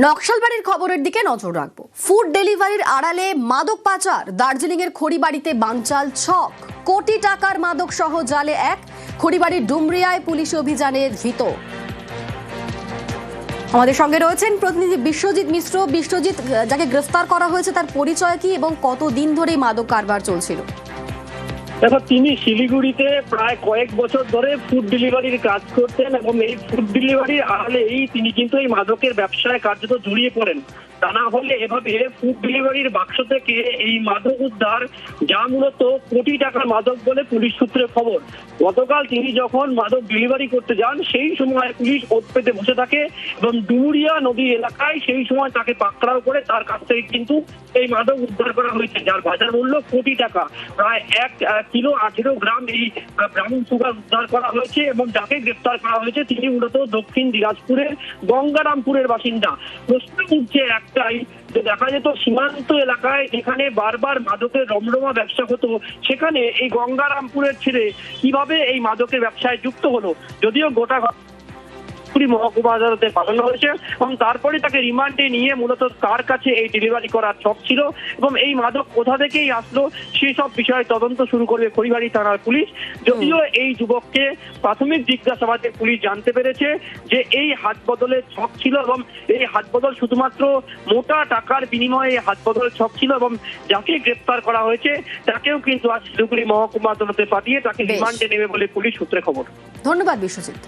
নকশালবাড়ির খবরের দিকে নজর রাখবো। ফুড ডেলিভারির আড়ালে মাদক পাচার, দার্জিলিং এর খড়িবাড়িতে বানচাল ছক, কোটি টাকার মাদক সহ জালে এক। খড়িবাড়ির ডুমরিয়ায় পুলিশ অভিযানে ধৃত। আমাদের সঙ্গে রয়েছেন প্রতিনিধি বিশ্বজিৎ মিশ্র। বিশ্বজিৎ, যাকে গ্রেফতার করা হয়েছে তার পরিচয় কি এবং কতদিন ধরে মাদক কারবার চলছিল? দেখো, তিনি শিলিগুড়িতে প্রায় কয়েক বছর ধরে ফুড ডেলিভারির কাজ করতেন এবং এই ফুড ডেলিভারির আড়ালেই তিনি কিন্তু এই মাদকের ব্যবসায় কার্যত জড়িয়ে পড়েন। তা না হলে এভাবে ফুড ডেলিভারির বাক্স থেকে এই মাদক উদ্ধার, যা মূলত কোটি টাকার মাদক বলে পুলিশ সূত্রে খবর। গতকাল তিনি যখন মাদক ডেলিভারি করতে যান সেই সময় পুলিশ ওত পেতে বসে থাকে এবং ডুমুরিয়া নদী এলাকায় সেই সময় তাকে পাকড়াও করে তার কাছ থেকে কিন্তু এই মাদক উদ্ধার করা হয়েছে, যার বাজার মূল্য কোটি টাকা। প্রায় 1 কিলো 18 গ্রাম এই ব্রাউন সুগার উদ্ধার করা হয়েছে এবং যাকে গ্রেফতার করা হয়েছে তিনি মূলত দক্ষিণ দিনাজপুরের গঙ্গারামপুরের বাসিন্দা। প্রশ্ন উঠছে একটাই, যে দেখা যেত সীমান্ত এলাকায় যেখানে বারবার মাদকের রমরমা ব্যবসা হতো, সেখানে এই গঙ্গারামপুরের ছেড়ে কিভাবে এই মাদকের ব্যবসায় যুক্ত হলো। যদিও গোটা মহকুমা আদালতে পাঠানো হয়েছে এবং তারপরে তাকে রিমান্ডে নিয়ে মূলত তার কাছে এই ডেলিভারি করার ছক ছিল এবং এই মাদক কোথা থেকেই আসলো সেই সব বিষয়ে তদন্ত শুরু করবে খড়িবাড়ি থানার পুলিশ। যদিও এই যুবককে প্রাথমিক জিজ্ঞাসাবাদে পুলিশ জানতে পেরেছে যে এই হাত বদলের ছক ছিল এবং এই হাত বদল শুধুমাত্র মোটা টাকার বিনিময়ে এই হাত বদলের ছক ছিল এবং যাকে গ্রেফতার করা হয়েছে তাকেও কিন্তু আজ শিলিগুড়ি মহকুমা আদালতে পাঠিয়ে তাকে রিমান্ডে নেবে বলে পুলিশ সূত্রে খবর। ধন্যবাদ বিশ্বজিৎ।